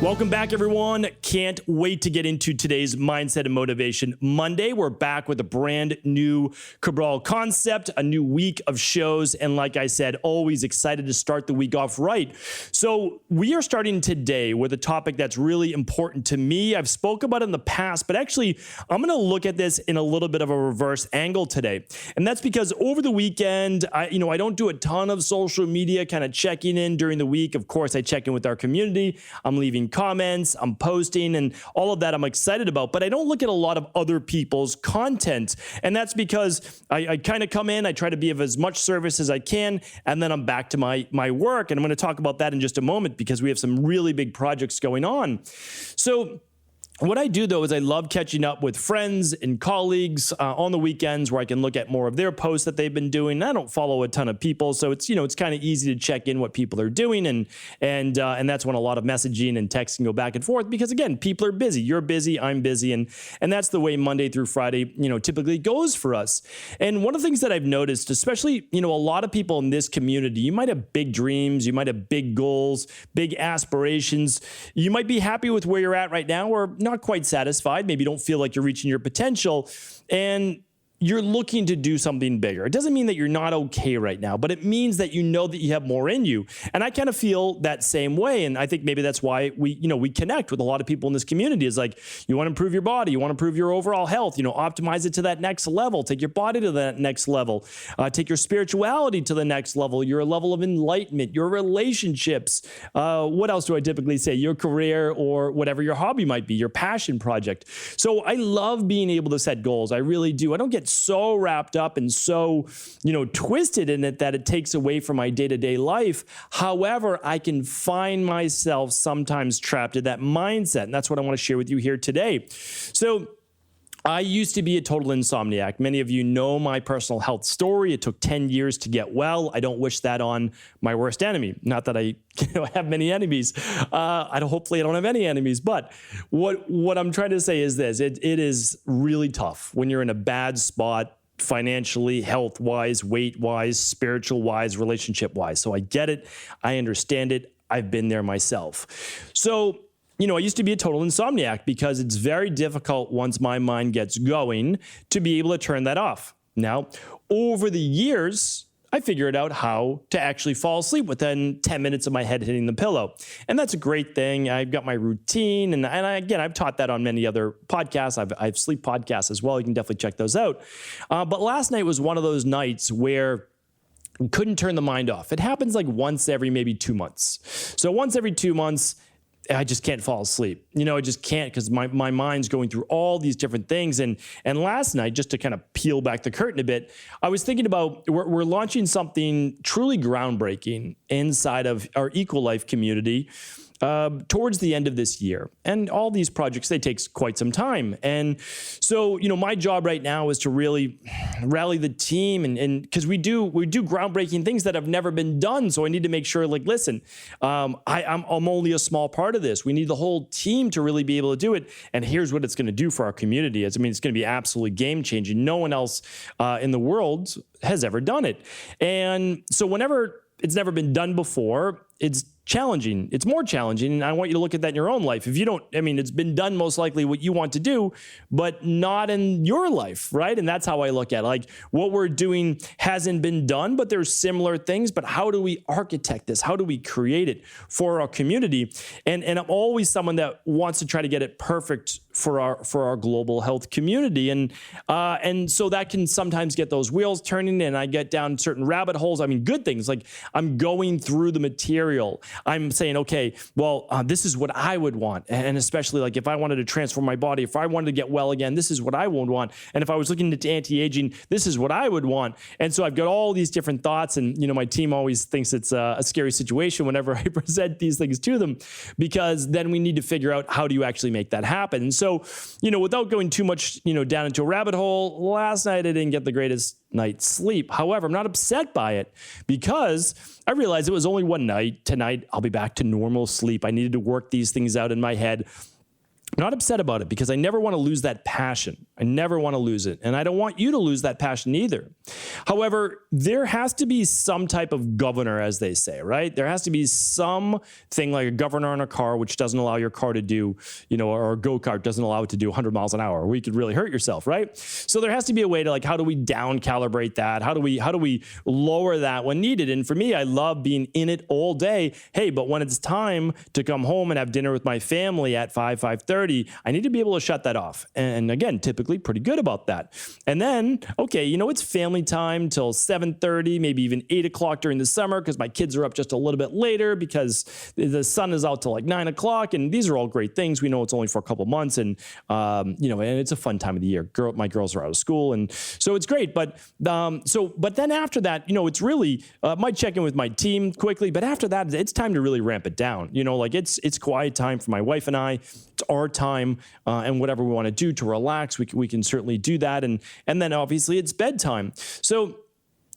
Welcome back, everyone. Can't wait to get into today's Mindset and Motivation Monday. We're back with a brand new Cabral concept, a new week of shows, and like I said, always excited to start the week off right. So we are starting today with a topic that's really important to me. I've spoke about it in the past, but actually I'm going to look at this in a little bit of a reverse angle today. And that's because over the weekend, I don't do a ton of social media kind of checking in during the week. Of course, I check in with our community. I'm leaving comments, I'm posting, and all of that I'm excited about, but I don't look at a lot of other people's content. And that's because I kind of come in, I try to be of as much service as I can, and then I'm back to my work. And I'm going to talk about that in just a moment because we have some really big projects going on. So what I do, though, is I love catching up with friends and colleagues on the weekends where I can look at more of their posts that they've been doing. I don't follow a ton of people, so it's kind of easy to check in what people are doing, and that's when a lot of messaging and texting go back and forth because, again, people are busy. You're busy, I'm busy, and that's the way Monday through Friday, typically goes for us. And one of the things that I've noticed, especially, a lot of people in this community, you might have big dreams, you might have big goals, big aspirations. You might be happy with where you're at right now, or not quite satisfied. Maybe you don't feel like you're reaching your potential, and you're looking to do something bigger. It doesn't mean that you're not okay right now, but it means that you know that you have more in you. And I kind of feel that same way. And I think maybe that's why we connect with a lot of people in this community. Is like, you want to improve your body, you want to improve your overall health, optimize it to that next level, take your body to that next level, take your spirituality to the next level, your level of enlightenment, your relationships. What else do I typically say? Your career, or whatever your hobby might be, your passion project. So I love being able to set goals. I really do. I don't get so wrapped up and so, twisted in it that it takes away from my day-to-day life. However, I can find myself sometimes trapped in that mindset. And that's what I want to share with you here today. So I used to be a total insomniac. Many of you know my personal health story. It took 10 years to get well. I don't wish that on my worst enemy. Not that I have many enemies. Hopefully I don't have any enemies. But what I'm trying to say is this. It is really tough when you're in a bad spot financially, health-wise, weight-wise, spiritual-wise, relationship-wise. So I get it. I understand it. I've been there myself. So I used to be a total insomniac because it's very difficult once my mind gets going to be able to turn that off. Now, over the years, I figured out how to actually fall asleep within 10 minutes of my head hitting the pillow. And that's a great thing. I've got my routine. And I've taught that on many other podcasts. I have sleep podcasts as well. You can definitely check those out. But last night was one of those nights where I couldn't turn the mind off. It happens like once every maybe 2 months. So once every 2 months, I just can't fall asleep. I just can't because my mind's going through all these different things. And last night, just to kind of peel back the curtain a bit, I was thinking about we're launching something truly groundbreaking inside of our Equalife community towards the end of this year. And all these projects, they take quite some time. And so, my job right now is to really rally the team and because we do groundbreaking things that have never been done. So I need to make sure, listen, I'm only a small part of this. We need the whole team to really be able to do it. And here's what it's going to do for our community. It's going to be absolutely game changing. No one else in the world has ever done it. And so whenever it's never been done before, it's challenging. It's more challenging. And I want you to look at that in your own life. If you don't, it's been done most likely what you want to do, but not in your life, right? And that's how I look at it. What we're doing hasn't been done, but there's similar things. But how do we architect this? How do we create it for our community? And I'm always someone that wants to try to get it perfect for our global health community. And so that can sometimes get those wheels turning, and I get down certain rabbit holes. Good things. I'm going through the material. I'm saying, okay, well, this is what I would want. And especially if I wanted to transform my body, if I wanted to get well again, this is what I would want. And if I was looking at anti-aging, this is what I would want. And so I've got all these different thoughts. And, my team always thinks it's a scary situation whenever I present these things to them, because then we need to figure out how do you actually make that happen. And so, without going too much, down into a rabbit hole, last night I didn't get the greatest night's sleep. However, I'm not upset by it because I realized it was only one night. Tonight, I'll be back to normal sleep. I needed to work these things out in my head. Not upset about it because I never want to lose that passion. I never want to lose it. And I don't want you to lose that passion either. However, there has to be some type of governor, as they say, right? There has to be something like a governor on a car, which doesn't allow your car to do, or a go-kart doesn't allow it to do 100 miles an hour, or you could really hurt yourself, right? So there has to be a way to like, how do we down calibrate that? How do we lower that when needed? And for me, I love being in it all day. Hey, but when it's time to come home and have dinner with my family at 5:30, I need to be able to shut that off. And again, typically pretty good about that. And then, okay, it's family time till 7:30, maybe even 8 o'clock during the summer because my kids are up just a little bit later because the sun is out till like 9 o'clock. And these are all great things. We know it's only for a couple months and, and it's a fun time of the year. My girls are out of school. And so it's great. But then after that, it's really, might check in with my team quickly. But after that, it's time to really ramp it down. It's quiet time for my wife and I. It's our time and whatever we want to do to relax, we can certainly do that. And then obviously it's bedtime. So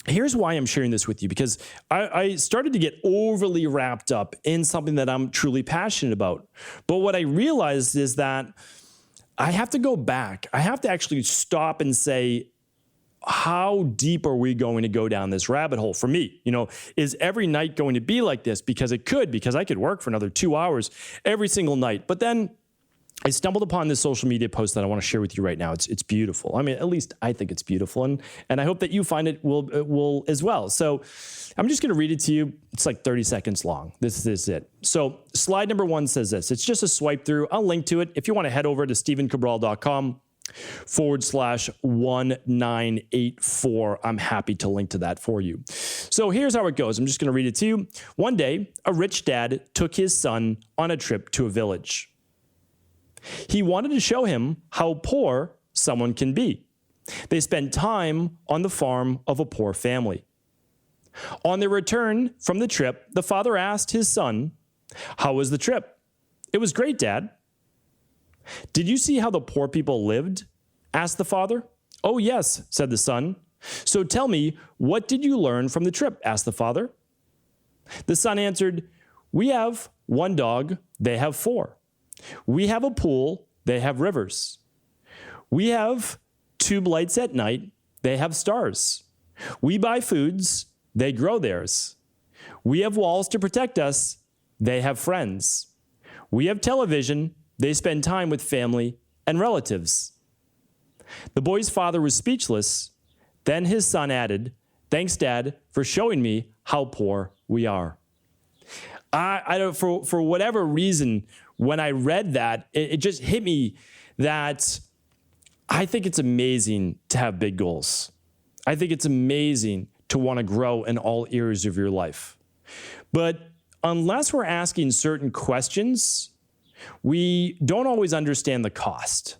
here's why I'm sharing this with you, because I started to get overly wrapped up in something that I'm truly passionate about. But what I realized is that I have to go back. I have to actually stop and say, how deep are we going to go down this rabbit hole? For me, is every night going to be like this? Because I could work for another 2 hours every single night. But then I stumbled upon this social media post that I want to share with you right now. It's beautiful. I mean, at least I think it's beautiful. And I hope that you find it will as well. So I'm just going to read it to you. It's like 30 seconds long. This is it. So slide number 1 says this. It's just a swipe through. I'll link to it. If you want to head over to stephencabral.com/1984. I'm happy to link to that for you. So here's how it goes. I'm just going to read it to you. One day, a rich dad took his son on a trip to a village. He wanted to show him how poor someone can be. They spent time on the farm of a poor family. On their return from the trip, the father asked his son, "How was the trip?" "It was great, Dad." "Did you see how the poor people lived?" asked the father. "Oh, yes," said the son. "So tell me, what did you learn from the trip?" asked the father. The son answered, "We have one dog, they have 4. We have a pool, they have rivers. We have tube lights at night, they have stars. We buy foods, they grow theirs. We have walls to protect us, they have friends. We have television, they spend time with family and relatives." The boy's father was speechless. Then his son added, "Thanks, Dad, for showing me how poor we are." I don't, for whatever reason, when I read that, it just hit me that I think it's amazing to have big goals. I think it's amazing to want to grow in all areas of your life. But unless we're asking certain questions, we don't always understand the cost.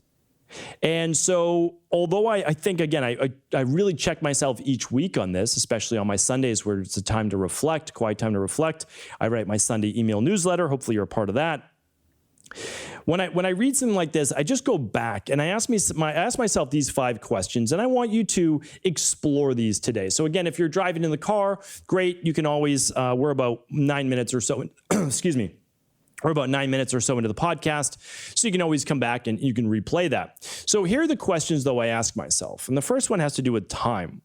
And so, although I think, again, I really check myself each week on this, especially on my Sundays where it's a time to reflect, quiet time to reflect. I write my Sunday email newsletter. Hopefully you're a part of that. When I read something like this, I just go back and I ask myself these 5 questions, and I want you to explore these today. So again, if you're driving in the car, great. You can always, we're about 9 minutes or so, excuse me. We're about 9 minutes or so into the podcast, so you can always come back and you can replay that. So here are the questions, though, I ask myself. And the first one has to do with time.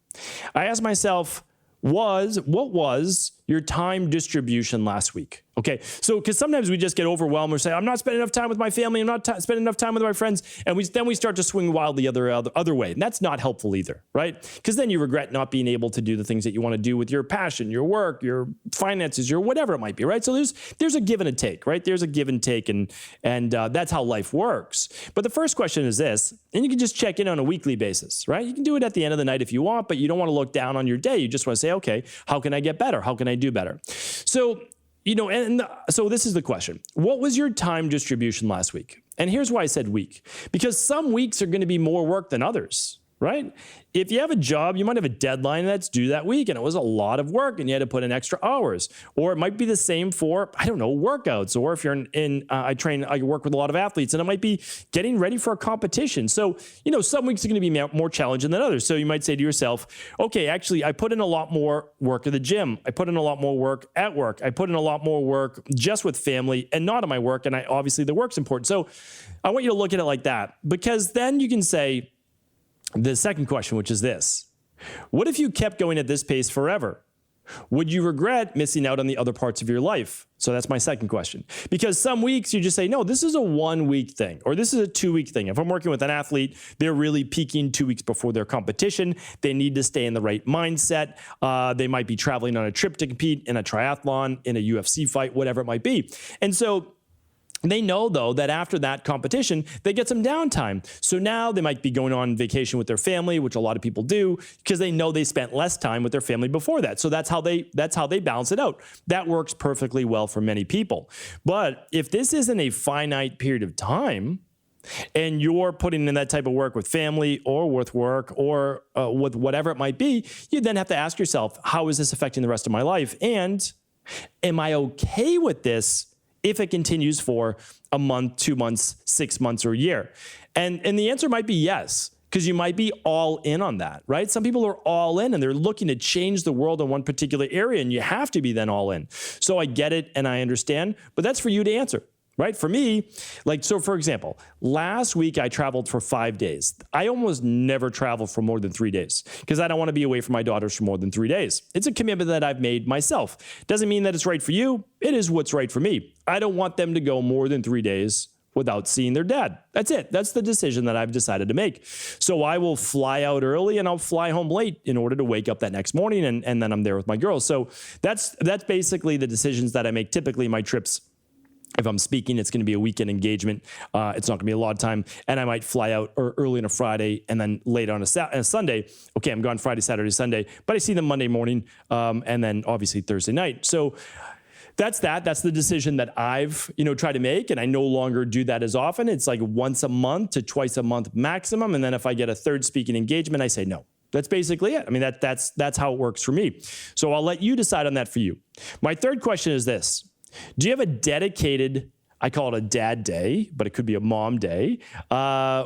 I ask myself, what was your time distribution last week? Okay, so because sometimes we just get overwhelmed or say, I'm not spending enough time with my family, I'm not spending enough time with my friends, and then we start to swing wildly the other way. And that's not helpful either, right? Because then you regret not being able to do the things that you want to do with your passion, your work, your finances, your whatever it might be, right? So there's a give and a take, right? There's a give and take, and that's how life works. But the first question is this, and you can just check in on a weekly basis, right? You can do it at the end of the night if you want, but you don't want to look down on your day. You just want to say, okay, how can I get better? How can I do better? So, so this is the question. What was your time distribution last week? And here's why I said week. Because some weeks are going to be more work than others. right? If you have a job, you might have a deadline that's due that week, and it was a lot of work and you had to put in extra hours. Or it might be the same for, I don't know, workouts. Or if you're I work with a lot of athletes, and it might be getting ready for a competition. So, some weeks are going to be more challenging than others. So you might say to yourself, okay, actually, I put in a lot more work at the gym. I put in a lot more work at work. I put in a lot more work just with family and not at my work. And obviously the work's important. So I want you to look at it like that, because then you can say, the second question, which is this: what if you kept going at this pace forever? Would you regret missing out on the other parts of your life? So that's my second question. Because some weeks you just say, no, this is a 1 week thing, or this is a 2 week thing. If I'm working with an athlete, they're really peaking 2 weeks before their competition. They need to stay in the right mindset. They might be traveling on a trip to compete in a triathlon, in a UFC fight, whatever it might be. And so they know, though, that after that competition, they get some downtime. So now they might be going on vacation with their family, which a lot of people do, because they know they spent less time with their family before that. So that's how they balance it out. That works perfectly well for many people. But if this isn't a finite period of time, and you're putting in that type of work with family or with work or with whatever it might be, you then have to ask yourself, how is this affecting the rest of my life? And am I okay with this if it continues for a month, 2 months, 6 months, or a year? And the answer might be yes, because you might be all in on that, right? Some people are all in and they're looking to change the world in one particular area, and you have to be then all in. So I get it and I understand, but that's for you to answer. Right? For me, so for example, last week I traveled for 5 days. I almost never travel for more than 3 days because I don't want to be away from my daughters for more than 3 days. It's a commitment that I've made myself. Doesn't mean that it's right for you. It is what's right for me. I don't want them to go more than 3 days without seeing their dad. That's it. That's the decision that I've decided to make. So I will fly out early and I'll fly home late in order to wake up that next morning, and then I'm there with my girls. So that's basically the decisions that I make. Typically my trips, if I'm speaking, it's going to be a weekend engagement. It's not going to be a lot of time. And I might fly out early on a Friday and then late on a Sunday. Okay, I'm gone Friday, Saturday, Sunday. But I see them Monday morning and then obviously Thursday night. So that's that. That's the decision that I've tried to make. And I no longer do that as often. It's like once a month to twice a month maximum. And then if I get a third speaking engagement, I say no. That's basically it. I mean, that's how it works for me. So I'll let you decide on that for you. My third question is this. Do you have a dedicated, I call it a dad day, but it could be a mom day,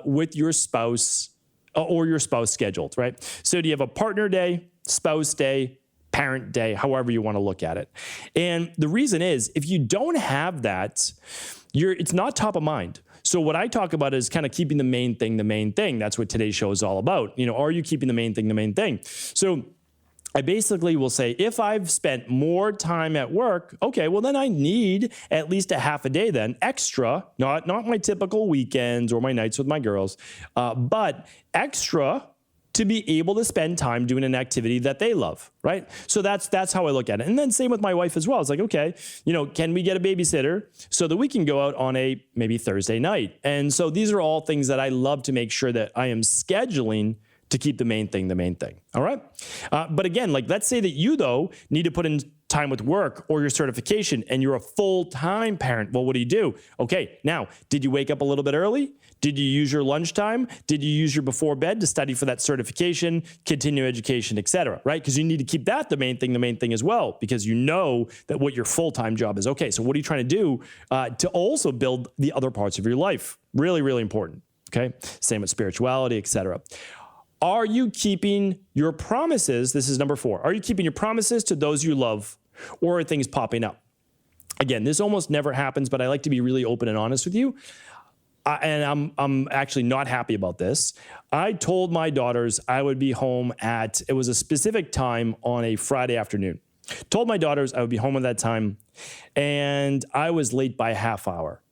with your spouse or your spouse scheduled, right? So do you have a partner day, spouse day, parent day, however you want to look at it? And the reason is, if you don't have that, it's not top of mind. So what I talk about is kind of keeping the main thing the main thing. That's what today's show is all about. Are you keeping the main thing the main thing? So I basically will say, if I've spent more time at work, okay, well then I need at least a half a day then extra, not my typical weekends or my nights with my girls, but extra to be able to spend time doing an activity that they love, right? So that's how I look at it. And then same with my wife as well. It's like, okay, can we get a babysitter so that we can go out on a maybe Thursday night? And so these are all things that I love to make sure that I am scheduling to keep the main thing, all right? But again, let's say that you, though, need to put in time with work or your certification and you're a full-time parent. Well, what do? Okay, now, did you wake up a little bit early? Did you use your lunchtime? Did you use your before bed to study for that certification, continue education, et cetera, right? Because you need to keep that the main thing as well, because you know that what your full-time job is. Okay, so what are you trying to do to also build the other parts of your life? Really, really important, okay? Same with spirituality, et cetera. Are you keeping your promises? This is number 4. Are you keeping your promises to those you love, or are things popping up? Again, this almost never happens, but I like to be really open and honest with you. And I'm actually not happy about this. I told my daughters I would be home it was a specific time on a Friday afternoon. Told my daughters I would be home at that time, and I was late by a half hour.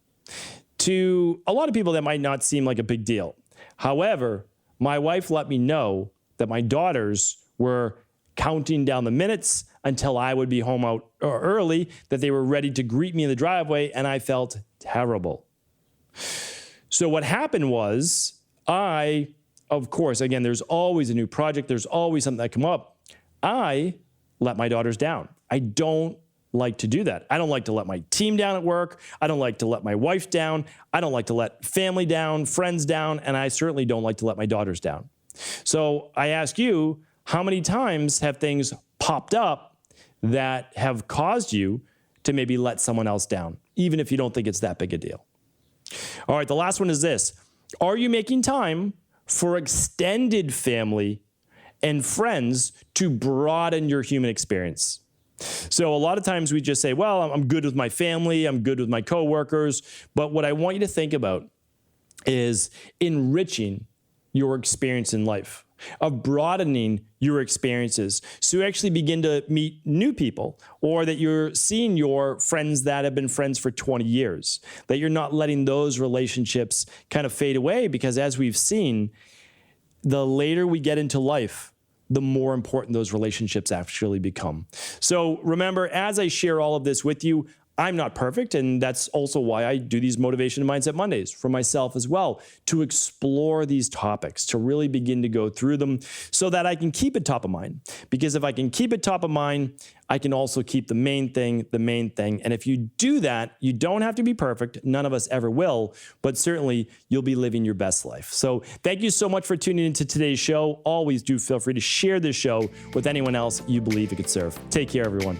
To a lot of people, that might not seem like a big deal. However, my wife let me know that my daughters were counting down the minutes until I would be home out early, that they were ready to greet me in the driveway, and I felt terrible. So what happened was, of course, again, there's always a new project, there's always something that come up. I let my daughters down. I don't like to do that. I don't like to let my team down at work. I don't like to let my wife down. I don't like to let family down, friends down, and I certainly don't like to let my daughters down. So I ask you, how many times have things popped up that have caused you to maybe let someone else down, even if you don't think it's that big a deal? All right, the last one is this. Are you making time for extended family and friends to broaden your human experience? So a lot of times we just say, well, I'm good with my family, I'm good with my coworkers, but what I want you to think about is enriching your experience in life, of broadening your experiences. So you actually begin to meet new people, or that you're seeing your friends that have been friends for 20 years, that you're not letting those relationships kind of fade away, because as we've seen, the later we get into life, the more important those relationships actually become. So remember, as I share all of this with you, I'm not perfect, and that's also why I do these Motivation and Mindset Mondays for myself as well, to explore these topics, to really begin to go through them so that I can keep it top of mind. Because if I can keep it top of mind, I can also keep the main thing. And if you do that, you don't have to be perfect. None of us ever will, but certainly you'll be living your best life. So thank you so much for tuning into today's show. Always do feel free to share this show with anyone else you believe it could serve. Take care, everyone.